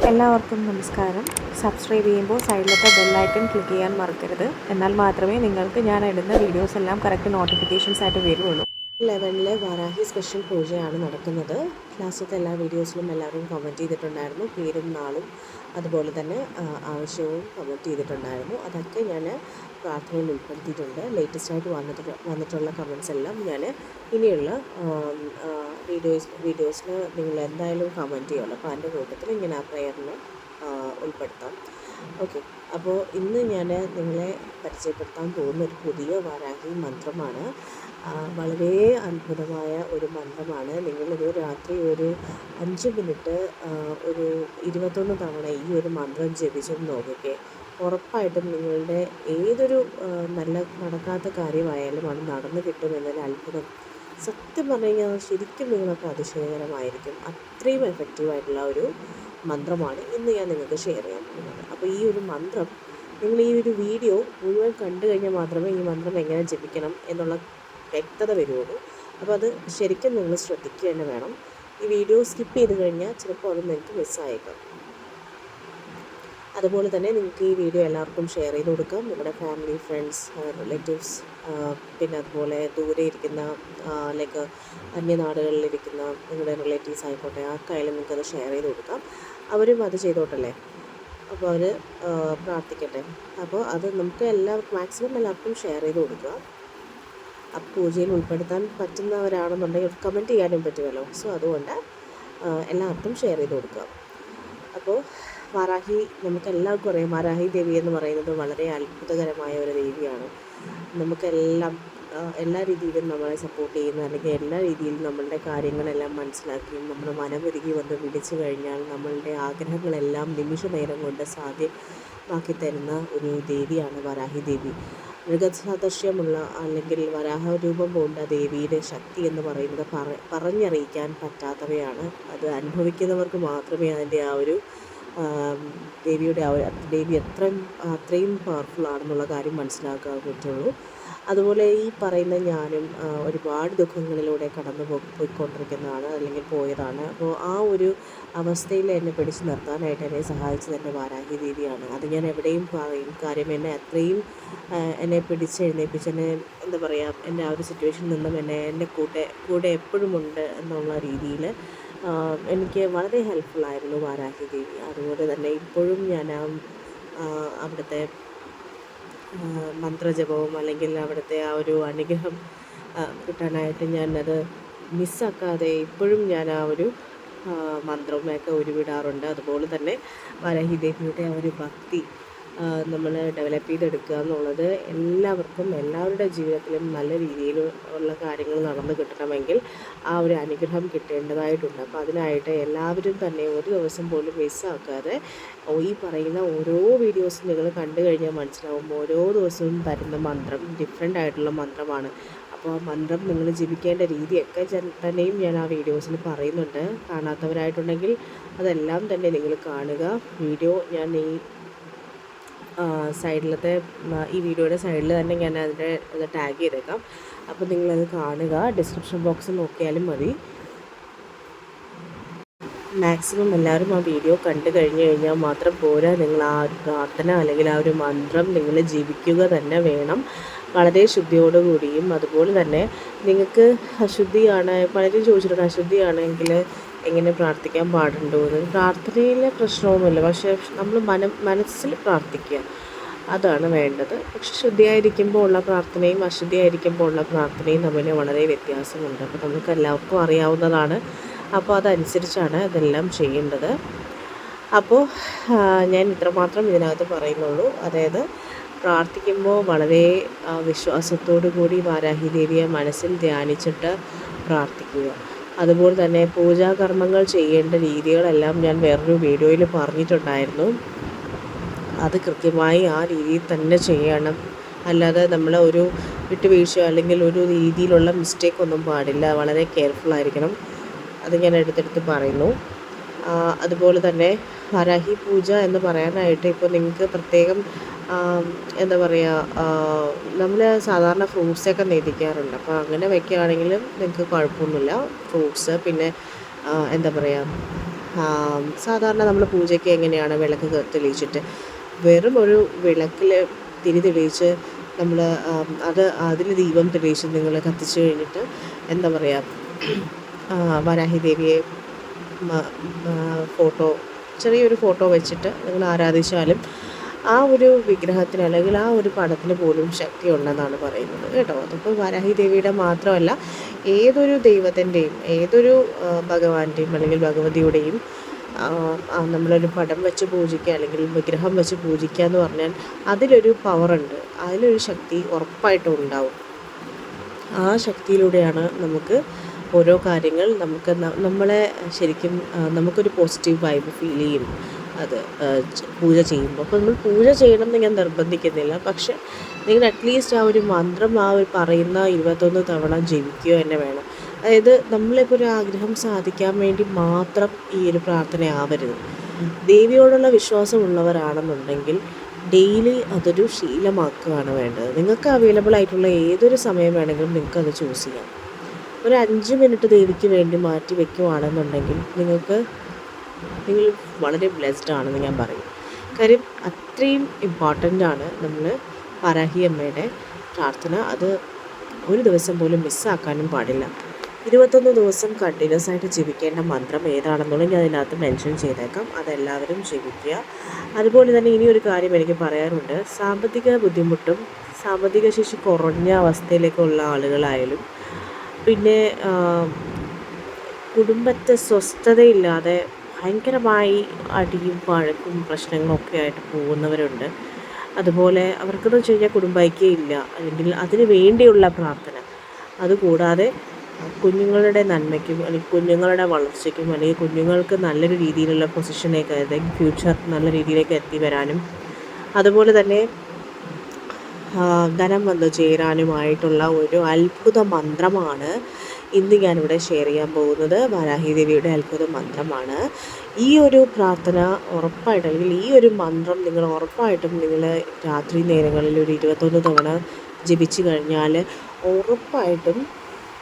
എല്ലാവർക്കും നമസ്കാരം. സബ്സ്ക്രൈബ് ചെയ്യുമ്പോൾ സൈഡിലത്തെ ബെല്ലൈക്കൺ ക്ലിക്ക് ചെയ്യാൻ മറക്കരുത്. എന്നാൽ മാത്രമേ നിങ്ങൾക്ക് ഞാൻ ഇടുന്ന വീഡിയോസ് എല്ലാം കറക്റ്റ് നോട്ടിഫിക്കേഷൻസ് ആയിട്ട് വരുള്ളൂ. 11 വാരാഹി സ്പെഷ്യൽ പൂജയാണ് നടക്കുന്നത്. ലാസ്റ്റത്തെ എല്ലാ വീഡിയോസിലും എല്ലാവരും കമൻറ്റ് ചെയ്തിട്ടുണ്ടായിരുന്നു, പേരും നാളും അതുപോലെ തന്നെ ആവശ്യവും കമൻറ്റ് ചെയ്തിട്ടുണ്ടായിരുന്നു. അതൊക്കെ ഞാൻ പ്രാർത്ഥനയിൽ ഉൾപ്പെടുത്തിയിട്ടുണ്ട്. ലേറ്റസ്റ്റായിട്ട് വന്നിട്ടുള്ള കമൻറ്റ്സ് എല്ലാം ഞാൻ ഇനിയുള്ള വീഡിയോസിൽ നിങ്ങൾ എന്തായാലും കമൻറ്റ് ചെയ്യുമല്ലോ, അപ്പോൾ അതിൻ്റെ കൂട്ടത്തിൽ ഇങ്ങനെ ആ പ്രയറിൽ ഉൾപ്പെടുത്താം. ഓക്കെ, അപ്പോൾ ഇന്ന് ഞാൻ നിങ്ങളെ പരിചയപ്പെടുത്താൻ പോകുന്ന ഒരു പുതിയ വാരാഹി മന്ത്രമാണ്. വളരെ അത്ഭുതമായ ഒരു മന്ത്രമാണ്. നിങ്ങളൊരു രാത്രി ഒരു 5 മിനിറ്റ് ഒരു 21 തവണ ഈ ഒരു മന്ത്രം ജപിച്ചെന്ന് നോക്കിക്കേ, ഉറപ്പായിട്ടും നിങ്ങളുടെ ഏതൊരു നല്ല നടക്കാത്ത കാര്യമായാലും അത് നടന്നു കിട്ടുമെന്നൊരു അത്ഭുതം. സത്യം പറഞ്ഞു കഴിഞ്ഞാൽ ശരിക്കും നിങ്ങൾക്ക് അതിശയകരമായിരിക്കും. അത്രയും എഫക്റ്റീവായിട്ടുള്ള ഒരു മന്ത്രമാണ് ഇന്ന് ഞാൻ നിങ്ങൾക്ക് ഷെയർ ചെയ്യാൻ പോകുന്നത്. അപ്പോൾ ഈ ഒരു മന്ത്രം നിങ്ങൾ ഈ ഒരു വീഡിയോ മുഴുവൻ കണ്ടു കഴിഞ്ഞാൽ മാത്രമേ ഈ മന്ത്രം എങ്ങനെ ജപിക്കണം എന്നുള്ള വ്യക്തത വരുള്ളൂ. അപ്പോൾ അത് ശരിക്കും നിങ്ങൾ ശ്രദ്ധിക്കുക തന്നെ വേണം. ഈ വീഡിയോ സ്കിപ്പ് ചെയ്ത് കഴിഞ്ഞാൽ ചിലപ്പോൾ അത് നിങ്ങൾക്ക് മിസ്സായേക്കാം. അതുപോലെ തന്നെ നിങ്ങൾക്ക് ഈ വീഡിയോ എല്ലാവർക്കും ഷെയർ ചെയ്ത് കൊടുക്കാം. നിങ്ങളുടെ ഫാമിലി, ഫ്രണ്ട്സ്, റിലേറ്റീവ്സ്, പിന്നെ അതുപോലെ ദൂരെ ഇരിക്കുന്ന ലൈക്ക് അന്യനാടുകളിലിരിക്കുന്ന നിങ്ങളുടെ റിലേറ്റീവ്സ് ആയിക്കോട്ടെ, ആർക്കായാലും നിങ്ങൾക്കത് ഷെയർ ചെയ്ത് കൊടുക്കാം. അവരും അത് ചെയ്തോട്ടല്ലേ, അപ്പോൾ അവർ പ്രാർത്ഥിക്കട്ടെ. അപ്പോൾ അത് നമുക്ക് മാക്സിമം എല്ലാവർക്കും ഷെയർ ചെയ്ത് കൊടുക്കുക. ആ പൂജയിൽ ഉൾപ്പെടുത്താൻ പറ്റുന്നവരാണെന്നുണ്ടെങ്കിൽ കമൻറ്റ് ചെയ്യാനും പറ്റുമല്ലോ. സോ അതുകൊണ്ട് എല്ലാവർക്കും ഷെയർ ചെയ്ത് കൊടുക്കുക. അപ്പോൾ വാരാഹി നമുക്കെല്ലാവർക്കും അറിയാം, വാരാഹി ദേവി എന്ന് പറയുന്നത് വളരെ അത്ഭുതകരമായ ഒരു ദേവിയാണ്. നമുക്കെല്ലാം എല്ലാ രീതിയിലും നമ്മളെ സപ്പോർട്ട് ചെയ്യുന്ന, അല്ലെങ്കിൽ എല്ലാ രീതിയിലും നമ്മളുടെ കാര്യങ്ങളെല്ലാം മനസ്സിലാക്കിയും നമ്മുടെ മനമൊരുങ്ങി വന്ന് വിളിച്ചു കഴിഞ്ഞാൽ നമ്മളുടെ ആഗ്രഹങ്ങളെല്ലാം നിമിഷ നേരം കൊണ്ട് സാധ്യമാക്കി തരുന്ന ഒരു ദേവിയാണ് വാരാഹി ദേവി. മൃഗസദൃശ്യമുള്ള അല്ലെങ്കിൽ വരാഹ രൂപം പൂണ്ട ദേവിയുടെ ശക്തി എന്ന് പറയുന്നത് പറഞ്ഞറിയിക്കാൻ പറ്റാത്തവയാണ്. അത് അനുഭവിക്കുന്നവർക്ക് മാത്രമേ അതിൻ്റെ ആ ഒരു ദേവി അത്രയും പവർഫുൾ ആണെന്നുള്ള കാര്യം മനസ്സിലാക്കാൻ പറ്റുള്ളൂ. അതുപോലെ ഈ പറയുന്ന ഞാനും ഒരുപാട് ദുഃഖങ്ങളിലൂടെ പോയിക്കൊണ്ടിരിക്കുന്നതാണ്, അല്ലെങ്കിൽ പോയതാണ്. അപ്പോൾ ആ ഒരു അവസ്ഥയിൽ എന്നെ പിടിച്ചു നിർത്താനായിട്ട് എന്നെ സഹായിച്ചത് എൻ്റെ വാരാഹി ദേവിയാണ്. അത് ഞാൻ എവിടെയും പറയും. കാര്യം എന്നെ പിടിച്ചെഴുന്നേൽപ്പിച്ച് എന്നെ എന്താ പറയുക, എൻ്റെ ആ ഒരു സിറ്റുവേഷനിൽ നിന്നും എൻ്റെ കൂടെ എപ്പോഴുമുണ്ട് എന്നുള്ള രീതിയിൽ എനിക്ക് വളരെ ഹെൽപ്ഫുള്ളായിരുന്നു വാരാഹി ദേവി. അതുപോലെ തന്നെ ഇപ്പോഴും ഞാൻ അവിടുത്തെ മന്ത്രജപവും അല്ലെങ്കിൽ അവിടുത്തെ ആ ഒരു അനുഗ്രഹം കിട്ടാനായിട്ട് ഞാനത് മിസ്സാക്കാതെ ഇപ്പോഴും ഞാൻ ആ ഒരു മന്ത്രമൊക്കെ ഉരുവിടാറുണ്ട്. അതുപോലെ തന്നെ വാരാഹി ദേവിയുടെ ആ ഒരു ഭക്തി നമ്മൾ ഡെവലപ്പ് ചെയ്തെടുക്കുക എന്നുള്ളത് എല്ലാവരുടെ ജീവിതത്തിലും നല്ല രീതിയിൽ ഉള്ള കാര്യങ്ങൾ നടന്നു കിട്ടണമെങ്കിൽ ആ ഒരു അനുഗ്രഹം കിട്ടേണ്ടതായിട്ടുണ്ട്. അപ്പോൾ അതിനായിട്ട് എല്ലാവരും തന്നെ ഒരു ദിവസം പോലും മിസ്സാക്കാതെ ഈ പറയുന്ന ഓരോ വീഡിയോസും നിങ്ങൾ കണ്ടു കഴിഞ്ഞാൽ മനസ്സിലാവും, ഓരോ ദിവസവും തരുന്ന മന്ത്രം ഡിഫറെൻ്റ് ആയിട്ടുള്ള മന്ത്രമാണ്. അപ്പോൾ ആ മന്ത്രം നിങ്ങൾ ജപിക്കേണ്ട രീതിയൊക്കെ തന്നെയും ഞാൻ ആ വീഡിയോസിൽ പറയുന്നുണ്ട്. കാണാത്തവരായിട്ടുണ്ടെങ്കിൽ അതെല്ലാം തന്നെ നിങ്ങൾ കാണുക. വീഡിയോ ഞാൻ ഈ വീഡിയോയുടെ സൈഡിൽ തന്നെ ഞാൻ അതിൻ്റെ ടാഗ് ചെയ്തേക്കാം. അപ്പോൾ നിങ്ങളത് കാണുക. ഡിസ്ക്രിപ്ഷൻ ബോക്സിൽ നോക്കിയാലും മതി. മാക്സിമം എല്ലാവരും ആ വീഡിയോ കണ്ടു കഴിഞ്ഞാൽ മാത്രം പോരാ, നിങ്ങൾ ആ ഒരു പ്രാർത്ഥന അല്ലെങ്കിൽ ആ ഒരു മന്ത്രം നിങ്ങൾ ജപിക്കുക തന്നെ വേണം, വളരെ ശുദ്ധിയോടുകൂടിയും. അതുപോലെ തന്നെ നിങ്ങൾക്ക് അശുദ്ധിയാണ്, പലരും ചോദിച്ചിട്ടുണ്ട് അശുദ്ധിയാണെങ്കിൽ എങ്ങനെ പ്രാർത്ഥിക്കാൻ പാടുണ്ടോ എന്ന്. പ്രാർത്ഥനയിൽ പ്രശ്നമൊന്നുമില്ല, പക്ഷേ നമ്മൾ മനസ്സിൽ പ്രാർത്ഥിക്കുക, അതാണ് വേണ്ടത്. പക്ഷെ ശുദ്ധിയായിരിക്കുമ്പോൾ ഉള്ള പ്രാർത്ഥനയും അശുദ്ധിയായിരിക്കുമ്പോൾ ഉള്ള പ്രാർത്ഥനയും തമ്മിൽ വളരെ വ്യത്യാസമുണ്ട്. അപ്പോൾ നമുക്ക് എല്ലാവർക്കും അറിയാവുന്നതാണ്. അപ്പോൾ അതനുസരിച്ചാണ് ഇതെല്ലാം ചെയ്യേണ്ടത്. അപ്പോൾ ഞാൻ ഇത്രമാത്രം ഇതിനകത്ത് പറയുന്നുള്ളൂ. അതായത് പ്രാർത്ഥിക്കുമ്പോൾ വളരെ വിശ്വാസത്തോടു കൂടി വാരാഹി ദേവിയെ മനസ്സിൽ ധ്യാനിച്ചിട്ട് പ്രാർത്ഥിക്കുക. അതുപോലെ തന്നെ പൂജാകർമ്മങ്ങൾ ചെയ്യേണ്ട രീതികളെല്ലാം ഞാൻ വേറൊരു വീഡിയോയിൽ പറഞ്ഞിട്ടുണ്ടായിരുന്നു. അത് കൃത്യമായി ആ രീതിയിൽ തന്നെ ചെയ്യണം. അല്ലാതെ നമ്മൾ ഒരു വിട്ടുവീഴ്ചയോ അല്ലെങ്കിൽ ഒരു രീതിയിലുള്ള മിസ്റ്റേക്കൊന്നും പാടില്ല. വളരെ കെയർഫുള്ളായിരിക്കണം. അത് ഞാൻ എടുത്തെടുത്ത് പറയുന്നു. അതുപോലെ തന്നെ വാരാഹി പൂജ എന്ന് പറയാനായിട്ട് ഇപ്പോൾ നിങ്ങൾക്ക് പ്രത്യേകം എന്താ പറയുക, നമ്മൾ സാധാരണ ഫ്രൂട്ട്സൊക്കെ നേദിക്കാറുണ്ട്. അപ്പോൾ അങ്ങനെ വയ്ക്കുകയാണെങ്കിലും നിങ്ങൾക്ക് കുഴപ്പമൊന്നുമില്ല. ഫ്രൂട്ട്സ്, പിന്നെ എന്താ പറയുക, സാധാരണ നമ്മൾ പൂജയ്ക്ക് എങ്ങനെയാണ് വിളക്ക് തെളിയിച്ചിട്ട് വെറും ഒരു വിളക്കിൽ തിരി തെളിയിച്ച് നമ്മൾ അതിൽ ദീപം തെളിയിച്ച് നിങ്ങൾ കത്തിച്ച് കഴിഞ്ഞിട്ട് എന്താ പറയുക, വരാഹി ദേവിയെ ഫോട്ടോ, ചെറിയൊരു ഫോട്ടോ വെച്ചിട്ട് നിങ്ങൾ ആരാധിച്ചാലും ആ ഒരു വിഗ്രഹത്തിന് അല്ലെങ്കിൽ ആ ഒരു പടത്തിന് പോലും ശക്തി ഉണ്ടെന്നാണ് പറയുന്നത് കേട്ടോ. അതിപ്പോൾ വരാഹി ദേവിയുടെ മാത്രമല്ല, ഏതൊരു ദൈവത്തിൻ്റെയും ഏതൊരു ഭഗവാന്റെയും അല്ലെങ്കിൽ ഭഗവതിയുടെയും നമ്മളൊരു പടം വെച്ച് പൂജിക്കുക അല്ലെങ്കിൽ വിഗ്രഹം വെച്ച് പൂജിക്കുക എന്ന് പറഞ്ഞാൽ അതിലൊരു പവറുണ്ട്, അതിലൊരു ശക്തി ഉറപ്പായിട്ടും ഉണ്ടാവും. ആ ശക്തിയിലൂടെയാണ് നമുക്ക് ഓരോ കാര്യങ്ങൾ നമ്മളെ ശരിക്കും നമുക്കൊരു പോസിറ്റീവ് വൈബ് ഫീൽ ചെയ്യും അത് പൂജ ചെയ്യുമ്പോൾ. അപ്പോൾ നമ്മൾ പൂജ ചെയ്യണം എന്ന് ഞാൻ നിർബന്ധിക്കുന്നില്ല, പക്ഷെ നിങ്ങൾ അറ്റ്ലീസ്റ്റ് ആ ഒരു മന്ത്രം ആ ഒരു പറയുന്ന 21 തവണ ജപിക്കുക തന്നെ വേണം. അതായത് നമ്മളിപ്പോൾ ഒരു ആഗ്രഹം സാധിക്കാൻ വേണ്ടി മാത്രം ഈ ഒരു പ്രാർത്ഥന ആവരുത്. ദേവിയോടുള്ള വിശ്വാസമുള്ളവരാണെന്നുണ്ടെങ്കിൽ ഡെയിലി അതൊരു ശീലമാക്കുകയാണ് വേണ്ടത്. നിങ്ങൾക്ക് അവൈലബിൾ ആയിട്ടുള്ള ഏതൊരു സമയം വേണമെങ്കിലും നിങ്ങൾക്കത് ചൂസ് ചെയ്യാം. ഒരു 5 മിനിറ്റ് ദേവിക്ക് വേണ്ടി മാറ്റി വയ്ക്കുവാണെന്നുണ്ടെങ്കിൽ നിങ്ങൾ വളരെ ബ്ലെസ്ഡ് ആണെന്ന് ഞാൻ പറയും. കാര്യം അത്രയും ഇമ്പോർട്ടൻ്റ് ആണ് നമ്മൾ വരാഹി അമ്മയുടെ പ്രാർത്ഥന. അത് ഒരു ദിവസം പോലും മിസ്സാക്കാനും പാടില്ല. 21 ദിവസം കണ്ടിന്യൂസ് ആയിട്ട് ജപിക്കേണ്ട മന്ത്രം ഏതാണെന്നുള്ളത് ഞാൻ അതിനകത്ത് മെൻഷൻ ചെയ്തേക്കാം. അതെല്ലാവരും ജപിക്കുക. അതുപോലെ തന്നെ ഇനിയൊരു കാര്യം എനിക്ക് പറയാനുണ്ട്. സാമ്പത്തിക ബുദ്ധിമുട്ടും സാമ്പത്തിക ശേഷി കുറഞ്ഞ അവസ്ഥയിലേക്കുള്ള ആളുകളായാലും പിന്നെ കുടുംബത്തെ സ്വസ്ഥതയില്ലാതെ ഭയങ്കരമായി അടിയും വഴക്കും പ്രശ്നങ്ങളൊക്കെ ആയിട്ട് പോകുന്നവരുണ്ട്. അതുപോലെ അവർക്കെന്ന് വെച്ച് കഴിഞ്ഞാൽ കുടുംബൈക്യം ഇല്ല, അല്ലെങ്കിൽ അതിന് വേണ്ടിയുള്ള പ്രാർത്ഥന. അതുകൂടാതെ കുഞ്ഞുങ്ങളുടെ നന്മയ്ക്കും അല്ലെങ്കിൽ കുഞ്ഞുങ്ങളുടെ വളർച്ചയ്ക്കും അല്ലെങ്കിൽ കുഞ്ഞുങ്ങൾക്ക് നല്ലൊരു രീതിയിലുള്ള പൊസിഷനിലേക്ക്, അതായത് ഫ്യൂച്ചർ നല്ല രീതിയിലേക്ക് എത്തി വരാനും അതുപോലെ തന്നെ ധനം വന്നു ചേരാനുമായിട്ടുള്ള ഒരു അത്ഭുത മന്ത്രമാണ് ഇന്ന് ഞാനിവിടെ ഷെയർ ചെയ്യാൻ പോകുന്നത്. വരാഹി ദേവിയുടെ അത്ഭുത മന്ത്രമാണ്. ഈ ഒരു പ്രാർത്ഥന ഉറപ്പായിട്ടും അല്ലെങ്കിൽ ഈ ഒരു മന്ത്രം നിങ്ങൾ ഉറപ്പായിട്ടും നിങ്ങൾ രാത്രി നേരങ്ങളിൽ ഒരു 21 തവണ ജപിച്ചു കഴിഞ്ഞാൽ ഉറപ്പായിട്ടും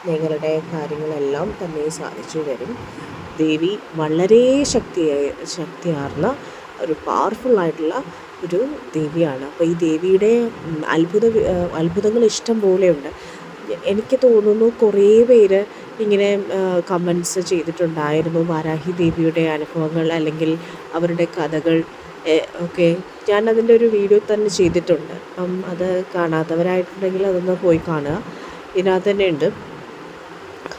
നിങ്ങളുടെ കാര്യങ്ങളെല്ലാം തന്നെ സാധിച്ചു വരും. ദേവി വളരെ ശക്തിയാർന്ന ഒരു പവർഫുള്ളായിട്ടുള്ള ഒരു ദേവിയാണ്. അപ്പോൾ ഈ ദേവിയുടെ അത്ഭുതങ്ങൾ ഇഷ്ടം പോലെയുണ്ട്. എനിക്ക് തോന്നുന്നു കുറേ പേര് ഇങ്ങനെ കമൻസ് ചെയ്തിട്ടുണ്ടായിരുന്നു വരാഹി ദേവിയുടെ അനുഭവങ്ങൾ അല്ലെങ്കിൽ അവരുടെ കഥകൾ ഒക്കെ. ഞാൻ അതിൻ്റെ ഒരു വീഡിയോ തന്നെ ചെയ്തിട്ടുണ്ട്. അപ്പം അത് കാണാത്തവരായിട്ടുണ്ടെങ്കിൽ അതൊന്ന് പോയി കാണുക. ഇതിനകത്ത് തന്നെ ഉണ്ട്.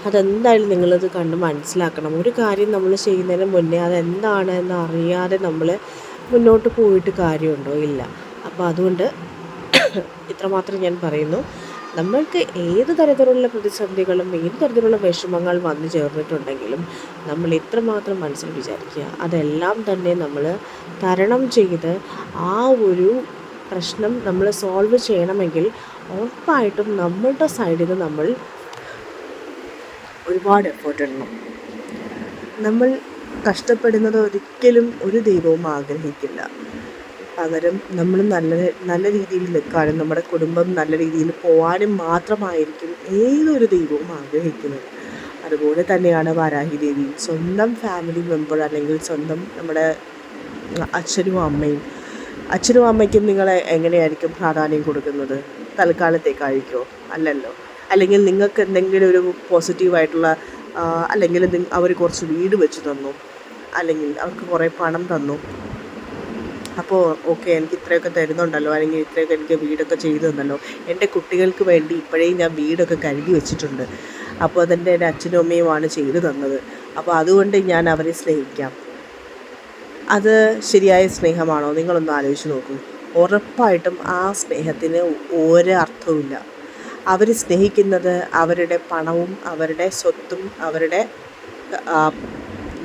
അതെന്തായാലും നിങ്ങളത് കണ്ട് മനസ്സിലാക്കണം. ഒരു കാര്യം നമ്മൾ ചെയ്യുന്നതിന് മുന്നേ അതെന്താണ് എന്ന് അറിയാതെ നമ്മൾ മുന്നോട്ട് പോയിട്ട് കാര്യമുണ്ടോ? ഇല്ല. അപ്പോൾ അതുകൊണ്ട് ഇത്രമാത്രം ഞാൻ പറയുന്നു. നമ്മൾക്ക് ഏത് തരത്തിലുള്ള പ്രതിസന്ധികളും ഏത് തരത്തിലുള്ള വിഷമങ്ങൾ വന്നു ചേർന്നിട്ടുണ്ടെങ്കിലും നമ്മൾ ഇത്രമാത്രം മനസ്സിൽ വിചാരിക്കുക, അതെല്ലാം തന്നെ നമ്മൾ തരണം ചെയ്ത് ആ ഒരു പ്രശ്നം നമ്മൾ സോൾവ് ചെയ്യണമെങ്കിൽ ഉറപ്പായിട്ടും നമ്മളുടെ സൈഡിൽ നിന്ന് നമ്മൾ ഒരുപാട് എഫേർട്ട് ഇടണം. നമ്മൾ കഷ്ടപ്പെടുന്നത് ഒരിക്കലും ഒരു ദൈവവും ആഗ്രഹിക്കില്ല. പകരം നമ്മൾ നല്ല രീതിയിൽ നിൽക്കാനും നമ്മുടെ കുടുംബം നല്ല രീതിയിൽ പോകാനും മാത്രമായിരിക്കും ഏതൊരു ദൈവവും ആഗ്രഹിക്കുന്നത്. അതുപോലെ തന്നെയാണ് വരാഹി ദേവി. സ്വന്തം ഫാമിലി മെമ്പർ അല്ലെങ്കിൽ സ്വന്തം നമ്മുടെ അച്ഛനും അമ്മയ്ക്കും നിങ്ങൾ എങ്ങനെയായിരിക്കും പ്രാധാന്യം കൊടുക്കുന്നത്? തൽക്കാലത്തേക്കായിരിക്കുമോ? അല്ലല്ലോ. അല്ലെങ്കിൽ നിങ്ങൾക്ക് എന്തെങ്കിലും ഒരു പോസിറ്റീവായിട്ടുള്ള അല്ലെങ്കിൽ അവർ കുറച്ച് വീട് വെച്ച് തന്നു, അല്ലെങ്കിൽ അവർക്ക് കുറേ പണം തന്നു, അപ്പോൾ ഓക്കെ എനിക്ക് ഇത്രയൊക്കെ തരുന്നുണ്ടല്ലോ, അല്ലെങ്കിൽ ഇത്രയൊക്കെ എനിക്ക് വീടൊക്കെ ചെയ്തു തന്നല്ലോ, എൻ്റെ കുട്ടികൾക്ക് വേണ്ടി ഇപ്പോഴേ ഞാൻ വീടൊക്കെ കഴുകി വെച്ചിട്ടുണ്ട്, അപ്പോൾ അതെൻ്റെ എൻ്റെ അച്ഛനും അമ്മയുമാണ് ചെയ്തു തന്നത്, അപ്പോൾ അതുകൊണ്ട് ഞാൻ അവരെ സ്നേഹിക്കാം. അത് ശരിയായ സ്നേഹമാണോ? നിങ്ങളൊന്ന് ആലോചിച്ച് നോക്കൂ. ഉറപ്പായിട്ടും ആ സ്നേഹത്തിന് ഒരർത്ഥവുമില്ല. അവർ സ്നേഹിക്കുന്നത് അവരുടെ പണവും അവരുടെ സ്വത്തും അവരുടെ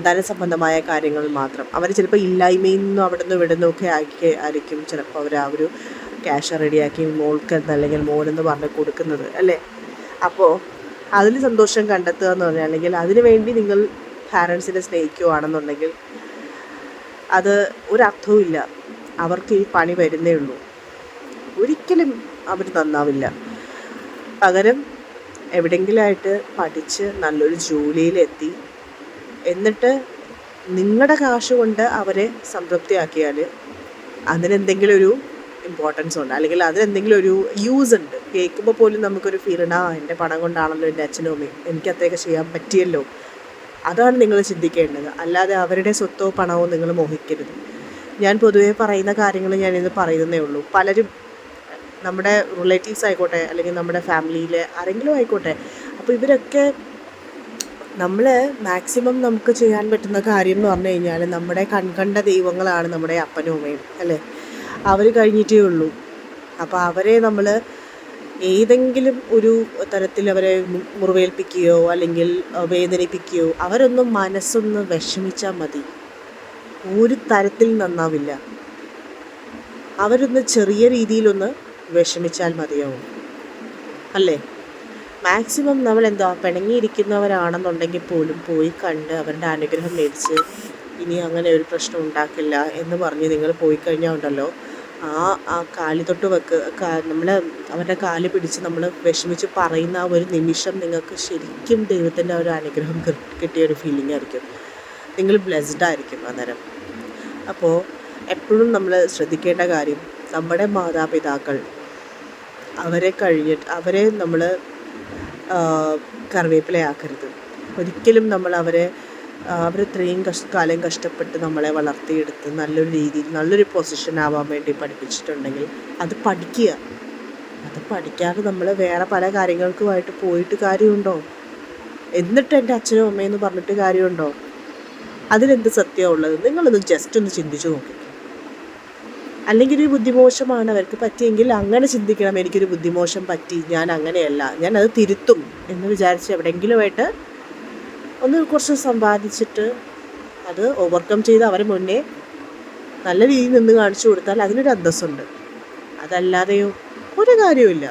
ധനസംബന്ധമായ കാര്യങ്ങൾ മാത്രം. അവർ ചിലപ്പോൾ ഇല്ലായ്മയിൽ നിന്നും അവിടെ നിന്ന് ഇവിടെ നിന്നൊക്കെ ആയിരിക്കും ചിലപ്പോൾ അവർ ആ ഒരു ക്യാഷ് റെഡിയാക്കി മോൾക്ക് അല്ലെങ്കിൽ മോനെന്ന് പറഞ്ഞ് കൊടുക്കുന്നത് അല്ലേ. അപ്പോൾ അതിൽ സന്തോഷം കണ്ടെത്തുക എന്ന് പറഞ്ഞാൽ, അല്ലെങ്കിൽ അതിനു വേണ്ടി നിങ്ങൾ പാരൻസിനെ സ്നേഹിക്കുകയാണെന്നുണ്ടെങ്കിൽ അത് ഒരർത്ഥവും ഇല്ല. അവർക്ക് ഈ പണി വരുന്നേ ഉള്ളൂ. ഒരിക്കലും അവർ നന്നാവില്ല. പകരം എവിടെയെങ്കിലുമായിട്ട് പഠിച്ച് നല്ലൊരു ജോലിയിലെത്തി എന്നിട്ട് നിങ്ങളുടെ കാശ് കൊണ്ട് അവരെ സംതൃപ്തിയാക്കിയാൽ അതിനെന്തെങ്കിലും ഒരു ഇമ്പോർട്ടൻസ് ഉണ്ട്, അല്ലെങ്കിൽ അതിനെന്തെങ്കിലും ഒരു യൂസ് ഉണ്ട്. കേൾക്കുമ്പോൾ പോലും നമുക്കൊരു ഫീൽ ഉണ്ട്, എൻ്റെ പണം കൊണ്ടാണല്ലോ എൻ്റെ അച്ഛനും അമ്മയും എനിക്ക് അത്രയൊക്കെ ചെയ്യാൻ പറ്റിയല്ലോ. അതാണ് നിങ്ങൾ ചിന്തിക്കേണ്ടത്, അല്ലാതെ അവരുടെ സ്വത്തോ പണമോ നിങ്ങൾ മോഹിക്കരുത്. ഞാൻ പൊതുവേ പറയുന്ന കാര്യങ്ങൾ ഞാനിത് പറയുന്നതേ ഉള്ളൂ. പലരും നമ്മുടെ റിലേറ്റീവ്സ് ആയിക്കോട്ടെ, അല്ലെങ്കിൽ നമ്മുടെ ഫാമിലിയിലെ ആരെങ്കിലും ആയിക്കോട്ടെ, അപ്പോൾ ഇവരൊക്കെ നമ്മൾ മാക്സിമം നമുക്ക് ചെയ്യാൻ പറ്റുന്ന കാര്യം എന്ന് പറഞ്ഞു കഴിഞ്ഞാൽ, നമ്മുടെ കൺകണ്ട ദൈവങ്ങളാണ് നമ്മുടെ അപ്പനും അമ്മയും അല്ലേ. അവർ കഴിഞ്ഞിട്ടേ ഉള്ളൂ. അപ്പോൾ അവരെ നമ്മൾ ഏതെങ്കിലും ഒരു തരത്തിൽ അവരെ മുറിവേൽപ്പിക്കുകയോ അല്ലെങ്കിൽ വേദനിപ്പിക്കുകയോ, അവരൊന്ന് മനസ്സൊന്ന് വിഷമിച്ചാൽ മതി, ഒരു തരത്തിൽ നന്നാവില്ല. അവരൊന്ന് ചെറിയ രീതിയിലൊന്ന് വിഷമിച്ചാൽ മതിയാവും അല്ലേ. മാക്സിമം നമ്മൾ പിണങ്ങിയിരിക്കുന്നവരാണെന്നുണ്ടെങ്കിൽ പോലും പോയി കണ്ട് അവരുടെ അനുഗ്രഹം മേടിച്ച് ഇനി അങ്ങനെ ഒരു പ്രശ്നം ഉണ്ടാക്കില്ല എന്ന് പറഞ്ഞ് നിങ്ങൾ പോയി കഴിഞ്ഞാൽ ഉണ്ടല്ലോ, ആ കാലി തൊട്ട് നമ്മൾ അവരുടെ കാല് പിടിച്ച് നമ്മൾ വിഷമിച്ച് പറയുന്ന ആ ഒരു നിമിഷം നിങ്ങൾക്ക് ശരിക്കും ദൈവത്തിൻ്റെ ഒരു അനുഗ്രഹം കിട്ടിയ ഒരു ഫീലിംഗ് ആയിരിക്കും. നിങ്ങൾ ബ്ലെസ്ഡ് ആയിരിക്കും അന്നേരം. അപ്പോൾ എപ്പോഴും നമ്മൾ ശ്രദ്ധിക്കേണ്ട കാര്യം, നമ്മുടെ മാതാപിതാക്കൾ അവരെ നമ്മൾ കറിവേപ്പിലയാക്കരുത് ഒരിക്കലും. നമ്മൾ അവരിത്രയും കാലം കഷ്ടപ്പെട്ട് നമ്മളെ വളർത്തിയെടുത്ത് നല്ലൊരു രീതിയിൽ നല്ലൊരു പൊസിഷൻ ആവാൻ വേണ്ടി പഠിപ്പിച്ചിട്ടുണ്ടെങ്കിൽ അത് പഠിക്കുക. അത് പഠിക്കാതെ നമ്മൾ വേറെ പല കാര്യങ്ങൾക്കുമായിട്ട് പോയിട്ട് കാര്യമുണ്ടോ? എന്നിട്ട് എൻ്റെ അച്ഛനും അമ്മയെന്ന് പറഞ്ഞിട്ട് കാര്യമുണ്ടോ? അതിലെന്ത് സത്യമുള്ളത്? നിങ്ങളൊന്ന് ജസ്റ്റ് ഒന്ന് ചിന്തിച്ചു നോക്കി. അല്ലെങ്കിൽ ഒരു ബുദ്ധിമോശമാണ് അവർക്ക് പറ്റിയെങ്കിൽ അങ്ങനെ ചിന്തിക്കണം, എനിക്കൊരു ബുദ്ധിമോശം പറ്റി, ഞാൻ അങ്ങനെയല്ല, ഞാൻ അത് തിരുത്തും എന്ന് വിചാരിച്ച് എവിടെയെങ്കിലുമായിട്ട് ഒന്ന് കുറച്ച് സമ്പാദിച്ചിട്ട് അത് ഓവർകം ചെയ്ത് അവരെ മുന്നേ നല്ല രീതിയിൽ നിന്ന് കാണിച്ചു കൊടുത്താൽ അതിനൊരു അന്തസ്സുണ്ട്. അതല്ലാതെയോ ഒരു കാര്യമില്ല.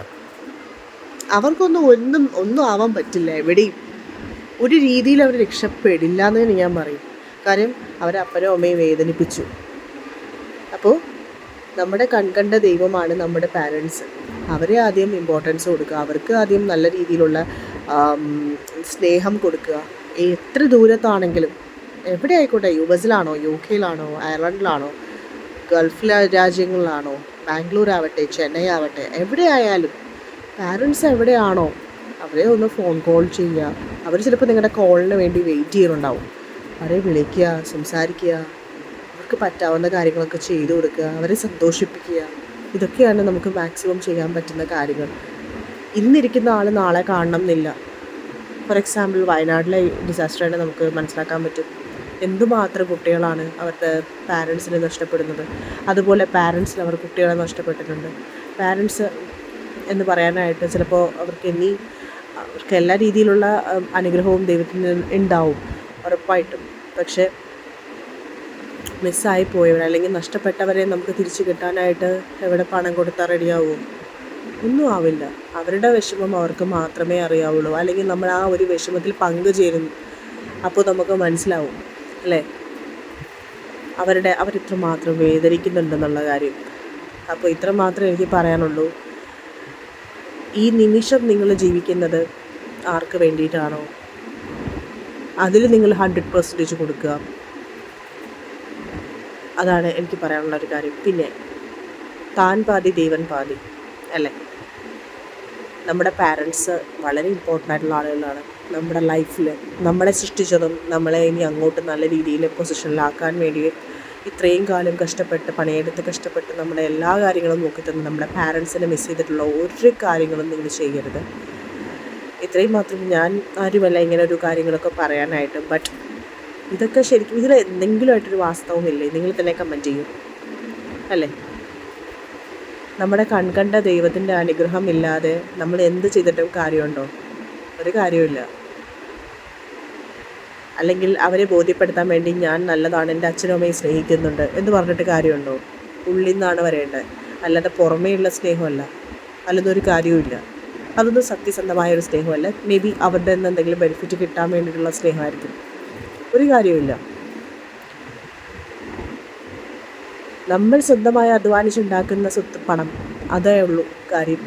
അവർക്കൊന്നും ഒന്നും ആവാൻ പറ്റില്ല, എവിടെയും ഒരു രീതിയിൽ അവർ രക്ഷപ്പെടില്ല എന്ന് ഞാൻ പറയും. കാര്യം അവരെ അപ്പനും അമ്മയും വേദനിപ്പിച്ചു. അപ്പോൾ നമ്മുടെ കൺകണ്ട ദൈവമാണ് നമ്മുടെ പാരൻസ്. അവരെ ആദ്യം ഇമ്പോർട്ടൻസ് കൊടുക്കുക, അവർക്ക് ആദ്യം നല്ല രീതിയിലുള്ള സ്നേഹം കൊടുക്കുക. എത്ര ദൂരത്താണെങ്കിലും, എവിടെ ആയിക്കോട്ടെ, US-ലാണോ, UK-ലാണോ, അയർലൻഡിലാണോ, ഗൾഫ് രാജ്യങ്ങളിലാണോ, ബാംഗ്ലൂർ ആവട്ടെ, ചെന്നൈ ആവട്ടെ, എവിടെ ആയാലും പാരൻസ് എവിടെയാണോ അവരെ ഒന്ന് ഫോൺ കോൾ ചെയ്യുക. അവർ ചിലപ്പോൾ നിങ്ങളുടെ കോളിന് വേണ്ടി വെയിറ്റ് ചെയ്യുന്നുണ്ടാവും. അവരെ വിളിക്കുക, സംസാരിക്കുക, അവർക്ക് പറ്റാവുന്ന കാര്യങ്ങളൊക്കെ ചെയ്തു കൊടുക്കുക, അവരെ സന്തോഷിപ്പിക്കുക. ഇതൊക്കെയാണ് നമുക്ക് മാക്സിമം ചെയ്യാൻ പറ്റുന്ന കാര്യങ്ങൾ. ഇന്നിരിക്കുന്ന ആൾ നാളെ കാണണം എന്നില്ല. ഫോർ എക്സാമ്പിൾ വയനാട്ടിലെ ഡിസാസ്റ്റർ തന്നെ നമുക്ക് മനസ്സിലാക്കാൻ പറ്റും. എന്തുമാത്രം കുട്ടികളാണ് അവരുടെ പാരൻസിനെ നഷ്ടപ്പെടുന്നത്. അതുപോലെ പാരൻസിന് അവർ കുട്ടികളെ നഷ്ടപ്പെട്ടിട്ടുണ്ട്. പാരൻസ് എന്ന് പറയാനായിട്ട് ചിലപ്പോൾ അവർക്ക് എല്ലാ രീതിയിലുള്ള അനുഗ്രഹവും ദൈവത്തിന് ഉണ്ടാവും ഉറപ്പായിട്ടും. പക്ഷേ മിസ്സായി പോയവർ അല്ലെങ്കിൽ നഷ്ടപ്പെട്ടവരെ നമുക്ക് തിരിച്ചു കിട്ടാനായിട്ട് എവിടെ പണം കൊടുത്താൽ റെഡിയാവും? ഒന്നും ആവില്ല. അവരുടെ വിഷമം അവർക്ക് മാത്രമേ അറിയാവുള്ളൂ. അല്ലെങ്കിൽ നമ്മൾ ആ ഒരു വിഷമത്തിൽ പങ്കുചേരുന്നു. അപ്പോൾ നമുക്ക് മനസ്സിലാവും അല്ലേ അവരിത്രമാത്രം വേദനിക്കുന്നുണ്ടെന്നുള്ള കാര്യം. അപ്പോൾ ഇത്ര മാത്രമേ എനിക്ക് പറയാനുള്ളൂ. ഈ നിമിഷം നിങ്ങൾ ജീവിക്കുന്നത് ആർക്ക് വേണ്ടിയിട്ടാണോ അതിൽ നിങ്ങൾ 100% കൊടുക്കുക. അതാണ് എനിക്ക് പറയാനുള്ളൊരു കാര്യം. പിന്നെ താൻ പാതി ദൈവൻ പാതി അല്ലേ. നമ്മുടെ പാരൻസ് വളരെ ഇമ്പോർട്ടൻ്റ് ആയിട്ടുള്ള ആളുകളാണ് നമ്മുടെ ലൈഫിൽ. നമ്മളെ സൃഷ്ടിച്ചതും നമ്മളെ ഇനി അങ്ങോട്ട് നല്ല രീതിയിൽ പൊസിഷനിലാക്കാൻ വേണ്ടി ഇത്രയും കാലം കഷ്ടപ്പെട്ട് നമ്മുടെ എല്ലാ കാര്യങ്ങളും നോക്കി തന്നെ നമ്മുടെ പാരൻസിനെ മിസ് ചെയ്തിട്ടുള്ള ഒരു കാര്യങ്ങളും നിങ്ങൾ ചെയ്യരുത്. ഇത്രയും മാത്രം. ഞാൻ ആരുമല്ല ഇങ്ങനെ ഒരു കാര്യങ്ങളൊക്കെ പറയാനായിട്ട്. ബട്ട് ഇതൊക്കെ ശരിക്കും ഇതിൽ എന്തെങ്കിലും ആയിട്ടൊരു വാസ്തവമില്ലേ? നിങ്ങൾ തന്നെ കമൻറ്റ് ചെയ്യും അല്ലേ. നമ്മുടെ കൺകണ്ട ദൈവത്തിൻ്റെ അനുഗ്രഹം ഇല്ലാതെ നമ്മൾ എന്ത് ചെയ്തിട്ടും കാര്യമുണ്ടോ? ഒരു കാര്യമില്ല. അല്ലെങ്കിൽ അവരെ ബോധ്യപ്പെടുത്താൻ വേണ്ടി ഞാൻ നല്ലതാണ്, എൻ്റെ അച്ഛനും അമ്മയും സ്നേഹിക്കുന്നുണ്ട് എന്ന് പറഞ്ഞിട്ട് കാര്യമുണ്ടോ? ഉള്ളിൽ നിന്നാണ് വരേണ്ടത്, അല്ലാതെ പുറമേയുള്ള സ്നേഹമല്ല. അല്ലതൊരു കാര്യവുമില്ല. അതൊന്നും സത്യസന്ധമായൊരു സ്നേഹമല്ല. മേ ബി അവരുടെ നിന്ന് എന്തെങ്കിലും ബെനിഫിറ്റ് കിട്ടാൻ വേണ്ടിയിട്ടുള്ള സ്നേഹമായിരിക്കും. ഒരു കാര്യമില്ല. നമ്മൾ സ്വന്തമായി അധ്വാനിച്ചുണ്ടാക്കുന്ന പണം, അതേ ഉള്ളൂ കാര്യം.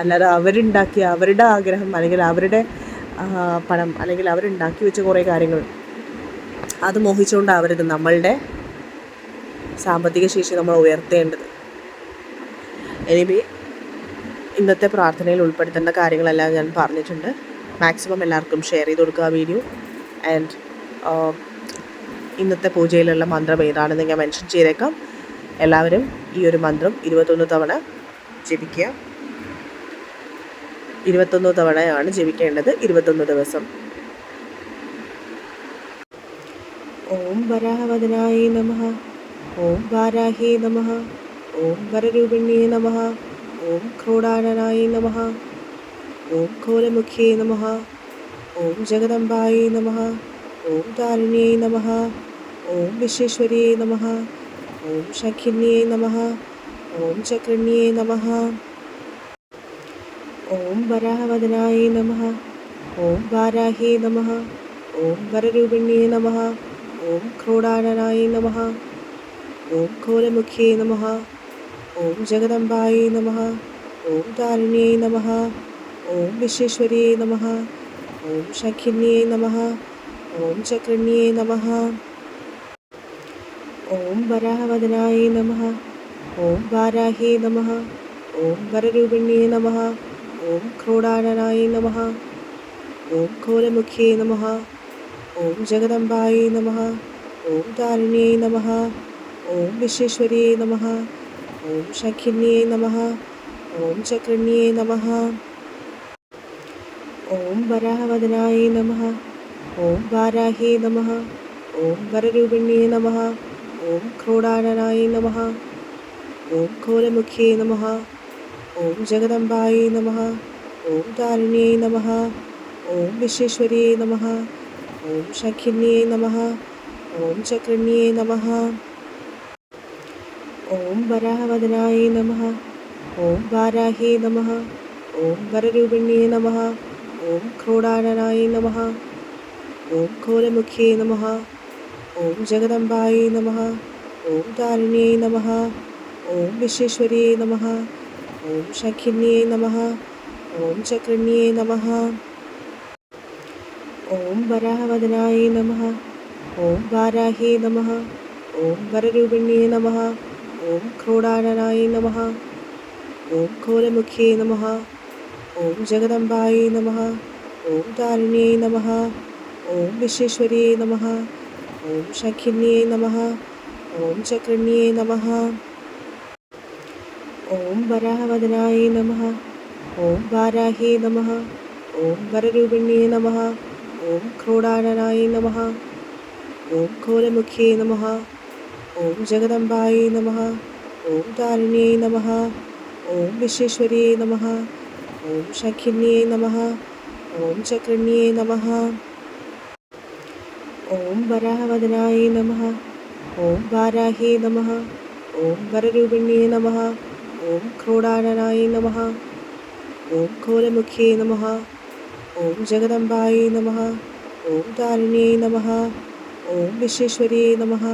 അല്ലാതെ അവരുണ്ടാക്കിയ അവരുടെ ആഗ്രഹം അല്ലെങ്കിൽ അവരുടെ പണം അല്ലെങ്കിൽ അവരുണ്ടാക്കി വെച്ച കുറേ കാര്യങ്ങൾ അത് മോഹിച്ചുകൊണ്ടാവരുത് നമ്മളുടെ സാമ്പത്തിക ശേഷി നമ്മൾ ഉയർത്തേണ്ടത്. എനിവേ, ഇന്നത്തെ പ്രാർത്ഥനയിൽ ഉൾപ്പെടുത്തേണ്ട കാര്യങ്ങളെല്ലാം ഞാൻ പറഞ്ഞിട്ടുണ്ട്. മാക്സിമം എല്ലാവർക്കും ഷെയർ ചെയ്ത് കൊടുക്കുക വീഡിയോ. ആൻഡ് ഇന്നത്തെ പൂജയിലുള്ള മന്ത്രം ഏതാണെന്ന് ഞാൻ മെൻഷൻ ചെയ്തേക്കാം. എല്ലാവരും ഈ ഒരു മന്ത്രം 21 തവണ ജപിക്കുക. 21 തവണയാണ് ജപിക്കേണ്ടത്, 21 ദിവസം. ഓം വരാഹവദനായ നമഃ. ഓം വാരാഹേ നമഃ. ഓം വരരൂപിണ്യേ നമഃ. ഓം ക്രോഡാനനായ നമഃ. ഓം ഘോരമുഖ്യേ നമഃ. ഓം ജഗദംബായ നമഃ. ഓം താരിണ്യേ നമഃ. ഓം വിശ്വേശ്വര്യേ നമഃ. ഓം ശഖിന്യേ നമഃ. ഓം ചക്രണ്യേ നമഃ. ഓം വരാഹവദനായ നമഃ. ഓം വാരാഹേ നമഃ. ഓം വരരൂപിണ്യേ നമഃ. ഓം ക്രോഡാനനായ നമഃ. ഓം ഘോരമുഖ്യേ നമഃ. ഓം ജഗദംബായ നമഃ. ഓം താരിണ്യേ നമഃ. ഓം വിശ്വേശ്വര്യേ നമഃ. ഓം ശഖിന്യേ നമഃ. ഓം ചക്രണ്യേ നമഃ. ഓം വരാഹവദനായ നമഃ. ഓം വാരാഹേ നമഃ. ഓം വരരൂപിണ്യേ നമഃ. ഓം ക്രോഡാനനായ നമഃ. ഓം ഘോരമുഖ്യേ നമഃ. ഓം ജഗദംബായ നമഃ. ഓം താരിണ്യേ നമഃ. ഓം വിശ്വേശ്വര്യേ നമഃ. ഓം ശഖിന്യേ നമഃ. ഓം ചക്രണ്യേ നമഃ. ഓം വരാഹവദനായ നമഃ. ഓം വാരാഹേ നമഃ. ഓം വരരൂപിണ്യേ നമഃ. ഓം ക്രോഡാനനായ നമഃ. ഓം ഘോരമുഖ്യേ നമഃ. ഓം ജഗദംബായ നമഃ. ഓം താരിണ്യേ നമഃ. ഓം വിശ്വേശ്വര്യേ നമഃ. ഓം ശഖിന്യേ നമഃ. ഓം ചക്രണ്യേ നമഃ. ഓം വരാഹവദനായ നമഃ. ഓം വാരാഹേ നമഃ. ഓം വരരൂപിണ്യേ നമഃ. ഓം ക്രോഡാനനായ നമഃ. ഓം ഘോരമുഖ്യേ നമഃ. ഓം ജഗദംബായ നമഃ. ഓം താരിണ്യേ നമഃ. ഓം വിശ്വേശ്വര്യേ നമഃ. ഓം ശഖിന്യേ നമഃ. ഓം ചക്രണ്യേ നമഃ. ഓം വരാഹവദനായ നമഃ. ഓം വാരാഹേ നമഃ. ഓം വരരൂപിണ്യേ നമഃ. ഓം ക്രോഡാനനായ നമഃ. ഓം ഘോരമുഖ്യേ നമഃ. ഓം ജഗദംബായ നമഃ. ഓം താരിണ്യേ നമഃ. ഓം വിശ്വേശ്വര്യേ നമഃ. ഓം ശഖിന്യേ നമഃ. ഓം ചക്രണ്യേ നമഃ. ഓം വരാഹവദനായ നമഃ. ഓം വാരാഹേ നമഃ. ഓം വരരൂപിണ്യേ നമഃ. ഓം ക്രോഡാനനായ നമഃ. ഓം ഘോരമുഖ്യേ നമഃ. ഓം ജഗദംബായ നമഃ. ഓം താരിണ്യേ നമഃ. ഓം വിശ്വേശ്വര്യേ നമഃ. ഓം ശഖിന്യേ നമഃ. ഓം ചക്രണ്യേ നമഃ. ഓം വരാഹവദനായ നമഃ. ഓം വാരാഹേ നമഃ. ഓം വരരൂപിണ്യേ നമഃ. ഓം ക്രോഡാനനായ നമഃ. ഓം ഘോരമുഖ്യേ നമഃ. ഓം ജഗദംബായ നമഃ. ഓം താരിണ്യേ നമഃ. ഓം വിശ്വേശ്വര്യേ നമഃ.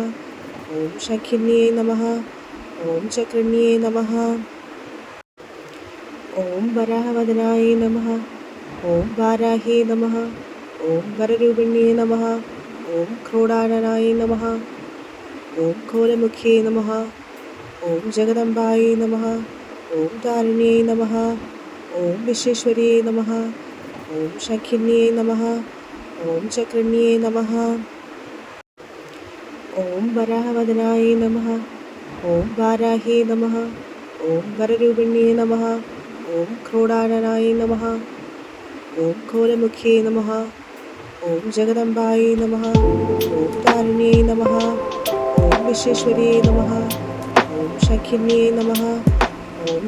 ഓം ശഖിന്യേ നമഃ. ഓം ചക്രണ്യേ നമഃ. ഓം വരാഹവദനായ നമഃ. ഓം വാരാഹേ നമഃ. ഓം വരരൂപിണ്യേ നമഃ. ഓം ക്രോഡാനനായ നമഃ. ഓം ഘോരമുഖ്യേ നമഃ. ഓം ജഗദംബായ നമഃ. ഓം താരിണ്യേ നമഃ. ഓം വിശ്വേശ്വര്യേ നമഃ. ഓം ശഖിന്യേ നമഃ. ഓം ചക്രണ്യേ നമഃ. ഓം വരാഹവദനായ നമഃ. ഓം വാരാഹേ നമഃ. ഓം വരരൂപിണ്യേ നമഃ. ഓം ക്രോഡാനനായ നമഃ. ഓം ഘോരമുഖ്യേ നമഃ. ഓം ജഗദംബായ നമഃ. ഓം താരിണ്യേ നമഃ. ഓം വിശ്വേശ്വര്യേ നമഃ. ഓം ശഖിന്യേ നമഃ. ഓം